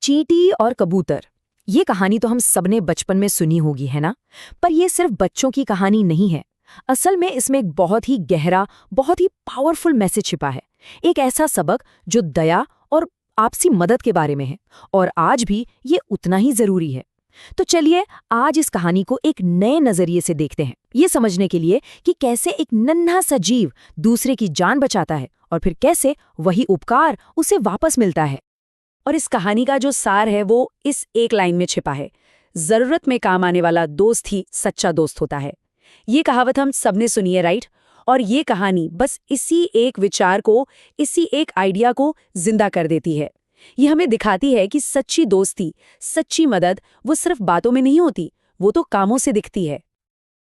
चींटी और कबूतर, ये कहानी तो हम सबने बचपन में सुनी होगी, है ना? पर ये सिर्फ बच्चों की कहानी नहीं है। असल में इसमें एक बहुत ही गहरा, बहुत ही पावरफुल मैसेज छिपा है। एक ऐसा सबक जो दया और आपसी मदद के बारे में है, और आज भी ये उतना ही जरूरी है। तो चलिए आज इस कहानी को एक नए नजरिए से देखते हैं, ये समझने के लिए कि कैसे एक नन्हा सा जीव दूसरे की जान बचाता है और फिर कैसे वही उपकार उसे वापस मिलता है। और इस कहानी का जो सार है वो इस एक लाइन में छिपा है, जरूरत में काम आने वाला दोस्त ही सच्चा दोस्त होता है। ये कहावत हम सबने सुनी है, राइट? और ये कहानी बस इसी एक विचार को, इसी एक आइडिया को जिंदा कर देती है। ये हमें दिखाती है कि सच्ची दोस्ती, सच्ची मदद वो सिर्फ बातों में नहीं होती, वो तो कामों से दिखती है।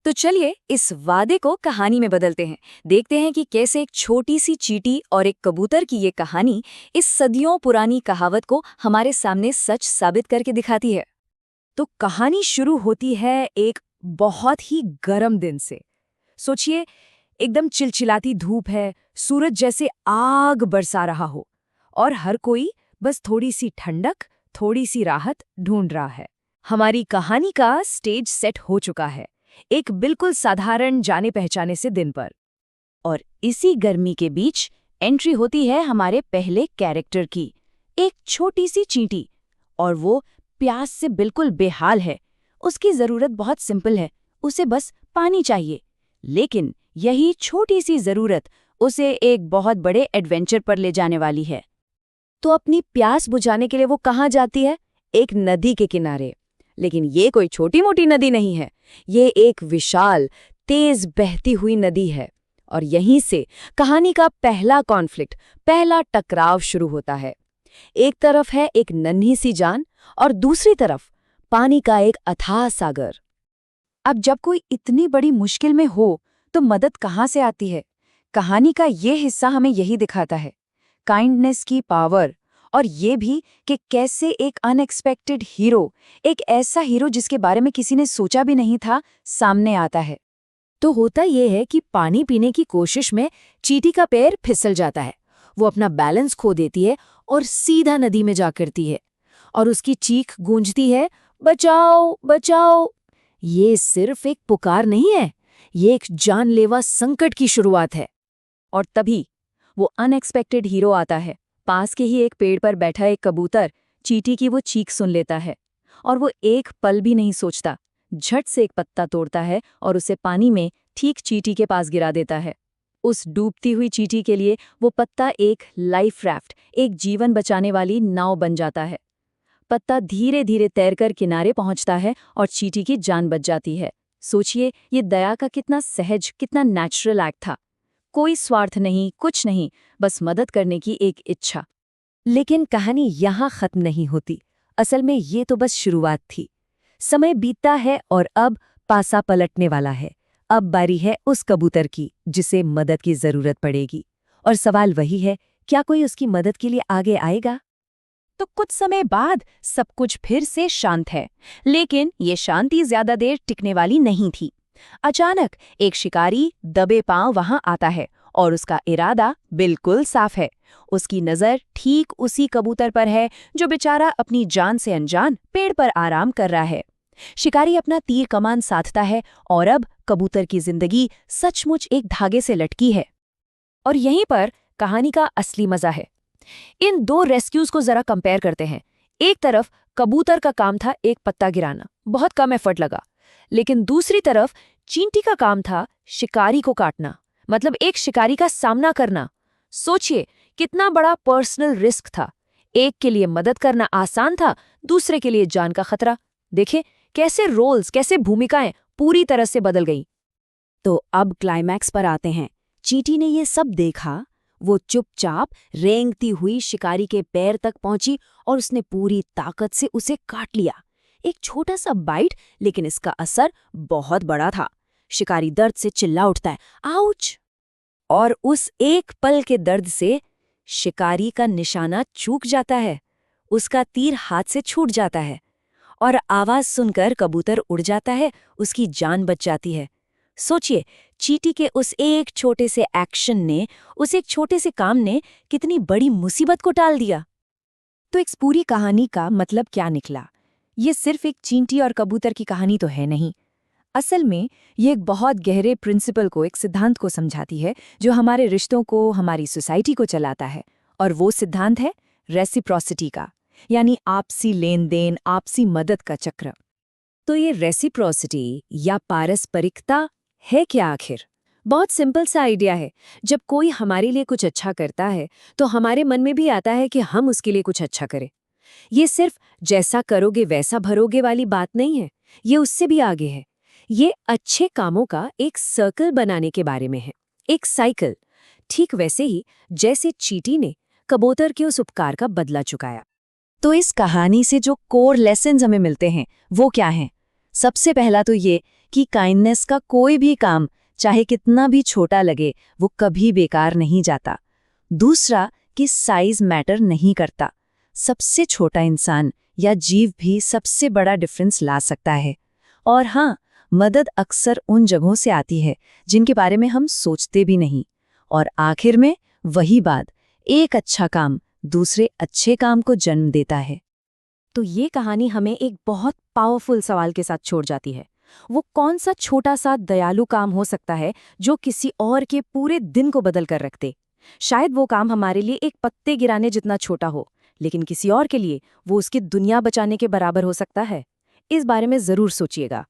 तो चलिए इस वादे को कहानी में बदलते हैं। देखते हैं कि कैसे एक छोटी सी चींटी और एक कबूतर की ये कहानी इस सदियों पुरानी कहावत को हमारे सामने सच साबित करके दिखाती है। तो कहानी शुरू होती है एक बहुत ही गर्म दिन से। सोचिए, एकदम चिलचिलाती धूप है, सूरज जैसे आग बरसा रहा हो, और हर कोई बस थोड़ी सी ठंडक, थोड़ी सी राहत ढूंढ रहा है। हमारी कहानी का स्टेज सेट हो चुका है, एक बिल्कुल साधारण जाने पहचाने से दिन पर। और इसी गर्मी के बीच एंट्री होती है हमारे पहले कैरेक्टर की, एक छोटी सी चींटी। और वो प्यास से बिल्कुल बेहाल है। उसकी जरूरत बहुत सिंपल है, उसे बस पानी चाहिए। लेकिन यही छोटी सी जरूरत उसे एक बहुत बड़े एडवेंचर पर ले जाने वाली है। तो अपनी प्यास बुझाने के लिए वो कहाँ जाती है? एक नदी के किनारे। लेकिन ये कोई छोटी मोटी नदी नहीं है, ये एक विशाल, तेज बहती हुई नदी है। और यहीं से कहानी का पहला कॉन्फ्लिक्ट, पहला टकराव शुरू होता है। एक तरफ है एक नन्ही सी जान, और दूसरी तरफ पानी का एक अथाह सागर। अब जब कोई इतनी बड़ी मुश्किल में हो तो मदद कहाँ से आती है? कहानी का ये हिस्सा हमें यही दिखाता है, काइंडनेस की पावर। और ये भी कि कैसे एक अनएक्सपेक्टेड हीरो, एक ऐसा हीरो जिसके बारे में किसी ने सोचा भी नहीं था, सामने आता है। तो होता ये है कि पानी पीने की कोशिश में चींटी का पैर फिसल जाता है। वो अपना बैलेंस खो देती है और सीधा नदी में जा गिरती है। और उसकी चीख गूंजती है, बचाओ बचाओ। ये सिर्फ एक पुकार नहीं है, ये एक जानलेवा संकट की शुरुआत है। और तभी वो अनएक्सपेक्टेड हीरो आता है। पास के ही एक पेड़ पर बैठा एक कबूतर चींटी की वो चीख सुन लेता है, और वो एक पल भी नहीं सोचता, झट से एक पत्ता तोड़ता है और उसे पानी में ठीक चींटी के पास गिरा देता है। उस डूबती हुई चींटी के लिए वो पत्ता एक लाइफ रैफ्ट, एक जीवन बचाने वाली नाव बन जाता है। पत्ता धीरे धीरे तैरकर किनारे पहुंचता है और चींटी की जान बच जाती है। सोचिए, ये दया का कितना सहज, कितना नेचुरल एक्ट था। कोई स्वार्थ नहीं, कुछ नहीं, बस मदद करने की एक इच्छा। लेकिन कहानी यहाँ खत्म नहीं होती। असल में ये तो बस शुरुआत थी। समय बीतता है और अब पासा पलटने वाला है। अब बारी है उस कबूतर की जिसे मदद की जरूरत पड़ेगी। और सवाल वही है, क्या कोई उसकी मदद के लिए आगे आएगा? तो कुछ समय बाद सब कुछ फिर से शांत है। लेकिन ये शांति ज्यादा देर टिकने वाली नहीं थी। अचानक एक शिकारी दबे पांव वहां आता है, और उसका इरादा बिल्कुल साफ है। उसकी नजर ठीक उसी कबूतर पर है जो बेचारा अपनी जान से अनजान पेड़ पर आराम कर रहा है। शिकारी अपना तीर कमान साधता है, और अब कबूतर की जिंदगी सचमुच एक धागे से लटकी है। और यहीं पर कहानी का असली मजा है। इन दो रेस्क्यूज को जरा कंपेयर करते हैं। एक तरफ कबूतर का काम था एक पत्ता गिराना, बहुत कम एफर्ट लगा। लेकिन दूसरी तरफ चींटी का काम था शिकारी को काटना, मतलब एक शिकारी का सामना करना। सोचिए कितना बड़ा पर्सनल रिस्क था। एक के लिए मदद करना आसान था, दूसरे के लिए जान का खतरा। देखें कैसे रोल्स, कैसे भूमिकाएं पूरी तरह से बदल गईं। तो अब क्लाइमैक्स पर आते हैं। चींटी ने ये सब देखा, वो चुपचाप रेंगती हुई शिकारी के पैर तक पहुंची और उसने पूरी ताकत से उसे काट लिया। एक छोटा सा बाइट, लेकिन इसका असर बहुत बड़ा था। शिकारी दर्द से चिल्ला उठता है, आउच! और उस एक पल के दर्द से शिकारी का निशाना चूक जाता है। उसका तीर हाथ से छूट जाता है, और आवाज सुनकर कबूतर उड़ जाता है, उसकी जान बच जाती है। सोचिए, चींटी के उस एक छोटे से एक्शन ने, उस एक छोटे से काम ने कितनी बड़ी मुसीबत को टाल दिया। तो इस पूरी कहानी का मतलब क्या निकला? ये सिर्फ एक चींटी और कबूतर की कहानी तो है नहीं। असल में ये एक बहुत गहरे प्रिंसिपल को, एक सिद्धांत को समझाती है जो हमारे रिश्तों को, हमारी सोसाइटी को चलाता है। और वो सिद्धांत है रेसिप्रोसिटी का, यानी आपसी लेन देन, आपसी मदद का चक्र। तो ये रेसिप्रोसिटी या पारस्परिकता है क्या आखिर? बहुत सिंपल सा आइडिया है। जब कोई हमारे लिए कुछ अच्छा करता है तो हमारे मन में भी आता है कि हम उसके लिए कुछ अच्छा करें। ये सिर्फ जैसा करोगे वैसा भरोगे वाली बात नहीं है, ये उससे भी आगे है। ये अच्छे कामों का एक सर्कल बनाने के बारे में है, एक साइकिल। ठीक वैसे ही जैसे चींटी ने कबूतर के उस उपकार का बदला चुकाया। तो इस कहानी से जो कोर लेसन्स हमें मिलते हैं वो क्या हैं? सबसे पहला तो ये कि काइंडनेस का कोई भी काम, चाहे कितना भी छोटा लगे, वो कभी बेकार नहीं जाता। दूसरा कि साइज मैटर नहीं करता। सबसे छोटा इंसान या जीव भी सबसे बड़ा डिफरेंस ला सकता है। और हाँ, मदद अक्सर उन जगहों से आती है जिनके बारे में हम सोचते भी नहीं। और आखिर में वही बात, एक अच्छा काम दूसरे अच्छे काम को जन्म देता है। तो ये कहानी हमें एक बहुत पावरफुल सवाल के साथ छोड़ जाती है। वो कौन सा छोटा सा दयालु काम हो सकता है जो किसी और के पूरे दिन को बदल कर रख दे? शायद वो काम हमारे लिए एक पत्ते गिराने जितना छोटा हो, लेकिन किसी और के लिए वो उसकी दुनिया बचाने के बराबर हो सकता है। इस बारे में जरूर सोचिएगा।